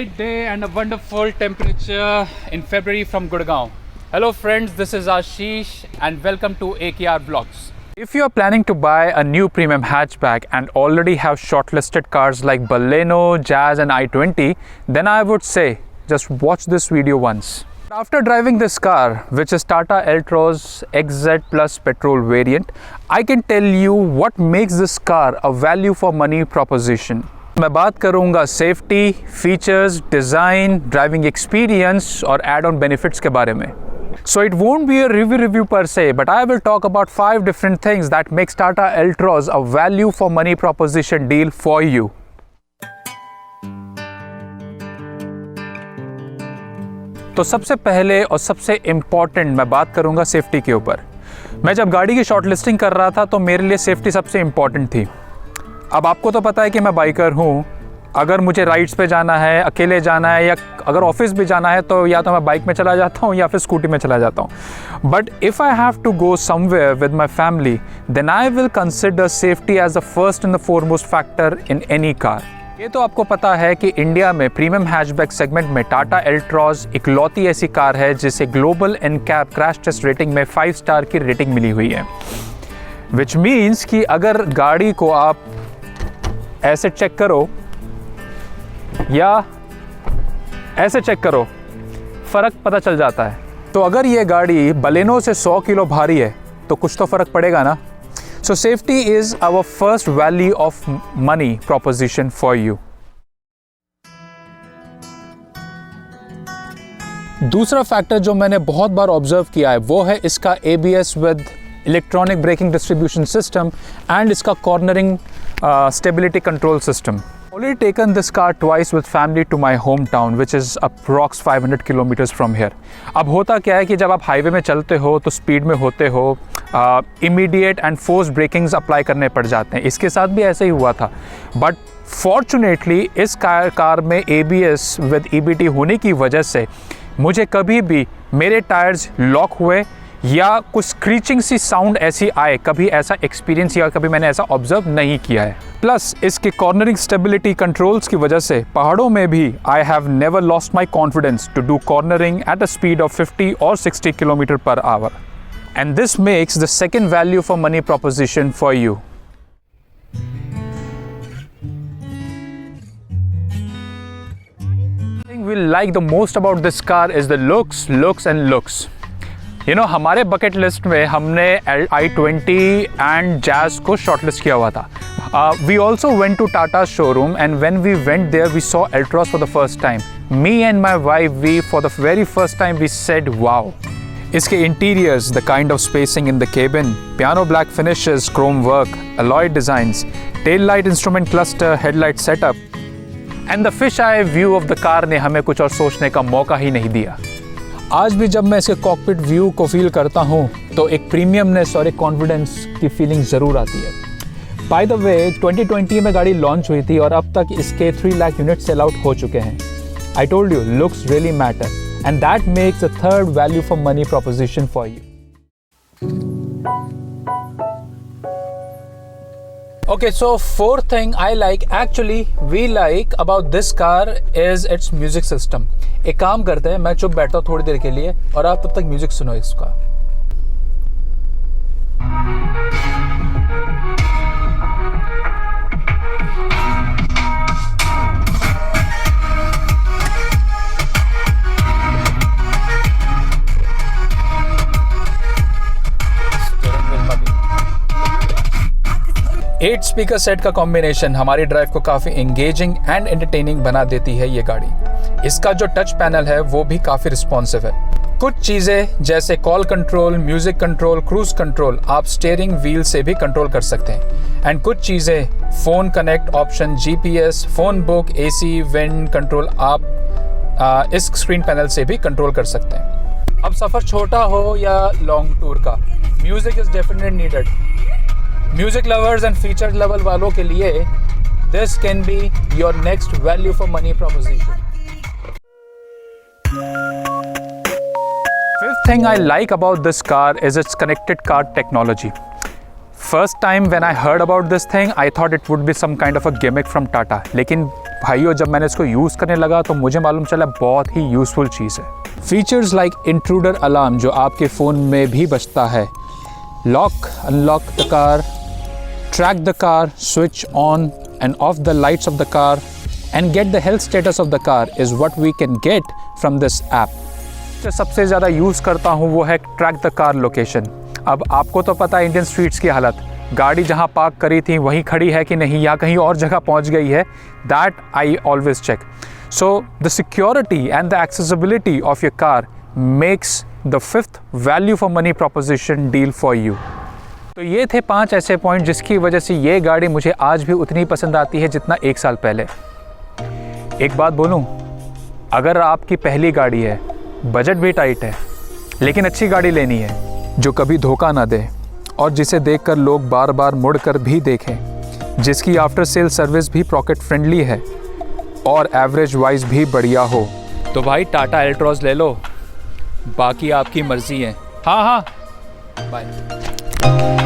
great day and a wonderful temperature in February from Gurgaon. Hello friends, this is Ashish and welcome to AKR Vlogs. If you are planning to buy a new premium hatchback and already have shortlisted cars like Baleno, Jazz and i20, then I would say just watch this video once. After driving this car, which is Tata Altroz XZ Plus petrol variant, I can tell you what makes this car a value for money proposition. मैं बात करूंगा safety, features, design, driving experience और add on benefits के बारे में. So it won't be a review per se, but I will talk about 5 different things that makes Tata Altroz a value for money proposition deal for you. तो सबसे पहले और सबसे important मैं बात करूंगा सेफ्टी के ऊपर. मैं जब गाड़ी की शॉर्ट लिस्टिंग कर रहा था तो मेरे लिए सेफ्टी सबसे इम्पॉर्टेंट थी. अब आपको तो पता है कि मैं बाइकर हूँ. अगर मुझे राइड्स पे जाना है, अकेले जाना है या अगर ऑफिस भी जाना है तो या तो मैं बाइक में चला जाता हूँ या फिर स्कूटी में चला जाता हूँ. But if I have to go somewhere with my family then I will consider safety as the first and the foremost factor in any car. ये तो आपको पता है कि इंडिया में प्रीमियम हैचबैक सेगमेंट में टाटा एल्ट्रॉज इकलौती ऐसी कार है जिसे global NCAP crash test rating में 5 स्टार की रेटिंग मिली हुई है. विच मीन्स कि अगर गाड़ी को आप ऐसे चेक करो या ऐसे चेक करो, फ़र्क पता चल जाता है. तो अगर ये गाड़ी बलेनो से 100 किलो भारी है तो कुछ तो फ़र्क पड़ेगा ना. So safety is our first value of money proposition for you. दूसरा फैक्टर जो मैंने बहुत बार ऑब्जर्व किया है वो है इसका ABS with electronic braking distribution system and इसका cornering stability control system. Already taken this car twice with family to my hometown, which is approx 500 kilometers from here. अब होता क्या है कि जब आप हाईवे में चलते हो तो स्पीड में होते हो, immediate and force breakings apply करने पड़ जाते हैं. इसके साथ भी ऐसा ही हुआ था. बट फॉर्चुनेटली इस कार में ABS विद EBT होने की वजह से मुझे कभी भी मेरे टायर्स लॉक हुए या कुछ स्क्रीचिंग सी साउंड ऐसी आए, कभी ऐसा एक्सपीरियंस या कभी मैंने ऐसा ऑब्जर्व नहीं किया है. प्लस इसके कॉर्नरिंग स्टेबिलिटी कंट्रोल्स की वजह से पहाड़ों में भी I have never lost my confidence to do cornering at a speed of 50 और 60 kilometre per hour. And this makes the second value for money proposition for you. We like the most about this car is the looks and looks. You know, हमारे bucket list में हमने i20 and jazz को shortlist किया हुआ था. We also went to Tata showroom and when we went there we saw Altroz for the first time. Me and my wife, we for the very first time we said wow. इसके interiors, the kind of spacing in the cabin, piano black finishes, chrome work, alloy designs, tail light instrument cluster, headlight setup and the fish eye view of the car ने हमें कुछ और सोचने का मौका ही नहीं दिया. आज भी जब मैं इसके कॉकपिट व्यू को फील करता हूँ तो एक प्रीमियमनेस और एक कॉन्फिडेंस की फीलिंग ज़रूर आती है. बाय द वे 2020 में गाड़ी लॉन्च हुई थी और अब तक इसके 3 लाख यूनिट सेल आउट हो चुके हैं. I told you looks really matter and that makes the third value for money proposition for you. Okay, so fourth thing we like about this car is its music system. एक काम करते हैं, मैं चुप बैठता हूँ थोड़ी देर के लिए और आप तब तक म्यूजिक सुनो इसका. एट स्पीकर सेट का कॉम्बिनेशन हमारी ड्राइव को काफ़ी एंगेजिंग एंड एंटरटेनिंग बना देती है ये गाड़ी. इसका जो टच पैनल है वो भी काफ़ी रिस्पॉन्सिव है. कुछ चीज़ें जैसे call control, music control, cruise control आप स्टीयरिंग व्हील से भी कंट्रोल कर सकते हैं. एंड कुछ चीज़ें phone connect option, GPS, phone book, AC, wind control आप इस स्क्रीन पैनल से भी कंट्रोल कर सकते हैं. अब सफ़र छोटा हो या लॉन्ग टूर का, music is definitely needed. Music lovers and feature level वालों के लिए this can be your next value for money proposition. Fifth thing I like about this car is its connected car technology. First time when I heard about this thing I thought it would be some kind of a gimmick from Tata, लेकिन भाइयों जब मैंने इसको use करने लगा तो मुझे मालूम चला बहुत ही यूज़फुल चीज़ है। फीचर्स लाइक इंट्रूडर अलार्म जो आपके फ़ोन में भी बजता है, lock unlock the car, track the car, switch on and off the lights of the car and get the health status of the car is what we can get from this app. जो सबसे ज़्यादा use करता हूँ वो है track the car location. अब आपको तो पता है इंडियन स्ट्रीट्स की हालत, गाड़ी जहाँ पार्क करी थी वहीं खड़ी है कि नहीं या कहीं और जगह पहुँच गई है, that I always check. So the security and the accessibility of your car makes the fifth value for money proposition deal for you. तो ये थे 5 ऐसे पॉइंट जिसकी वजह से ये गाड़ी मुझे आज भी उतनी पसंद आती है जितना 1 साल पहले। एक बात बोलूँ, अगर आपकी पहली गाड़ी है, बजट भी टाइट है, लेकिन अच्छी गाड़ी लेनी है जो कभी धोखा ना दे और जिसे देखकर लोग बार बार मुड़कर भी देखें, जिसकी आफ्टर सेल सर्विस भी पॉकेट फ्रेंडली है और एवरेज वाइज भी बढ़िया हो, तो भाई टाटा एल्ट्रॉज ले लो, बाकी आपकी मर्ज़ी है। हाँ, बाय।